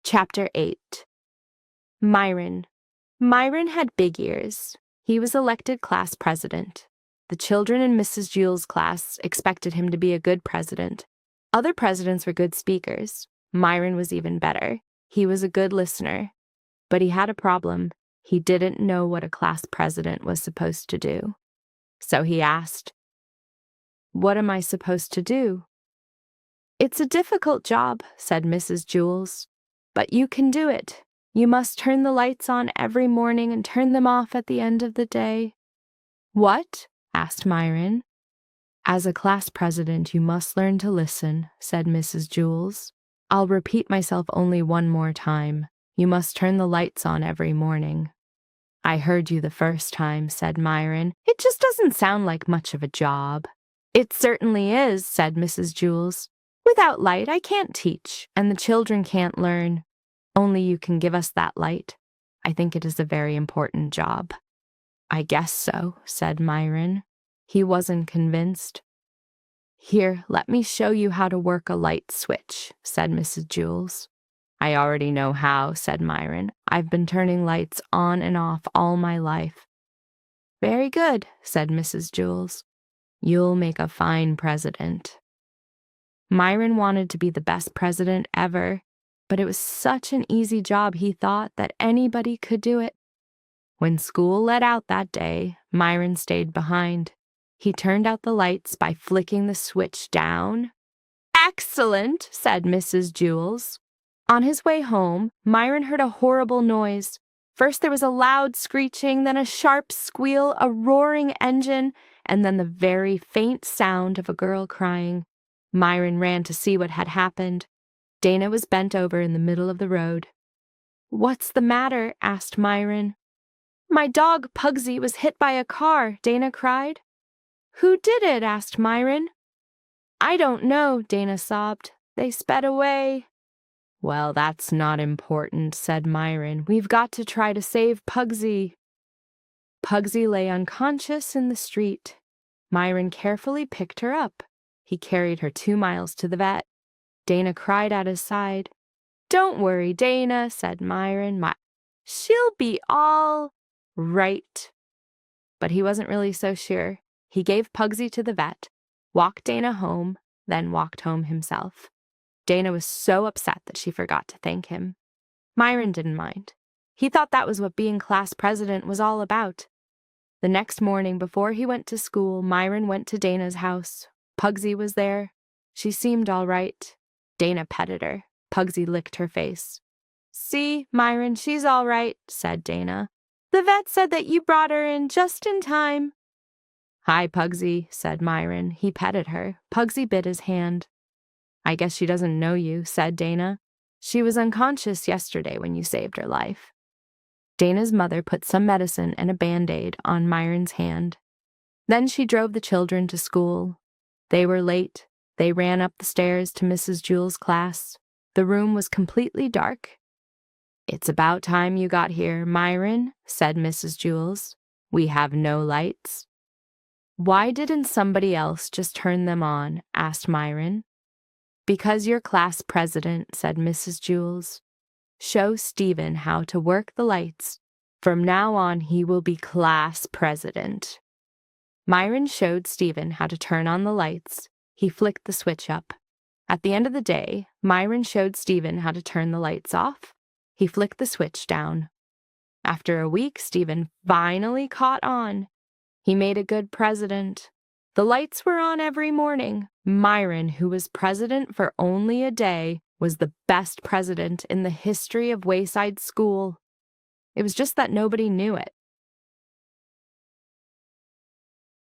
Chapter 8. Myron. Myron had big ears. He was elected class president. The children in Mrs. Jewell's class expected him to be a good president. Other presidents were good speakers. Myron was even better. He was a good listener. But he had a problem. He didn't know what a class president was supposed to do. So he asked, "What am I supposed to do?" "It's a difficult job," said Mrs. Jewells, "but you can do it. You must turn the lights on every morning and turn them off at the end of the day." "What?" asked Myron. "As a class president, you must learn to listen," said Mrs. Jewells. "I'll repeat myself only one more time. You must turn the lights on every morning." "I heard you the first time," said Myron. "It just doesn't sound like much of a job." "It certainly is," said Mrs. Jewells. "Without light, I can't teach, and the children can't learn. Only you can give us that light. I think it is a very important job." "I guess so," said Myron. He wasn't convinced. "Here, let me show you how to work a light switch," said Mrs. Jewells. "I already know how," said Myron. "I've been turning lights on and off all my life." "Very good," said Mrs. Jewells. "You'll make a fine president." Myron wanted to be the best president ever, but it was such an easy job, he thought, that anybody could do it. When school let out that day, Myron stayed behind. He turned out the lights by flicking the switch down. "Excellent," said Mrs. Jewells. On his way home, Myron heard a horrible noise. First there was a loud screeching, then a sharp squeal, a roaring engine, and then the very faint sound of a girl crying. Myron ran to see what had happened. Dana was bent over in the middle of the road. "What's the matter?" asked Myron. "My dog, Pugsy, was hit by a car," Dana cried. "Who did it?" asked Myron. "I don't know," Dana sobbed. "They sped away." "Well, that's not important," said Myron. "We've got to try to save Pugsy." Pugsy lay unconscious in the street. Myron carefully picked her up. He carried her 2 miles to the vet. Dana cried at his side. "Don't worry, Dana," said Myron. "She'll be all right." But he wasn't really so sure. He gave Pugsy to the vet, walked Dana home, then walked home himself. Dana was so upset that she forgot to thank him. Myron didn't mind. He thought that was what being class president was all about. The next morning, before he went to school, Myron went to Dana's house. Pugsy was there. She seemed all right. Dana petted her. Pugsy licked her face. "See, Myron, she's all right," said Dana. "The vet said that you brought her in just in time." "Hi, Pugsy," said Myron. He petted her. Pugsy bit his hand. "I guess she doesn't know you," said Dana. "She was unconscious yesterday when you saved her life." Dana's mother put some medicine and a Band-Aid on Myron's hand. Then she drove the children to school. They were late. They ran up the stairs to Mrs. Jewell's class. The room was completely dark. "It's about time you got here, Myron," said Mrs. Jewells. "We have no lights." "Why didn't somebody else just turn them on?" asked Myron. "Because you're class president," said Mrs. Jewells. "Show Stephen how to work the lights. From now on, he will be class president." Myron showed Stephen how to turn on the lights. He flicked the switch up. At the end of the day, Myron showed Stephen how to turn the lights off. He flicked the switch down. After a week, Stephen finally caught on. He made a good president. The lights were on every morning. Myron, who was president for only a day, was the best president in the history of Wayside School. It was just that nobody knew it.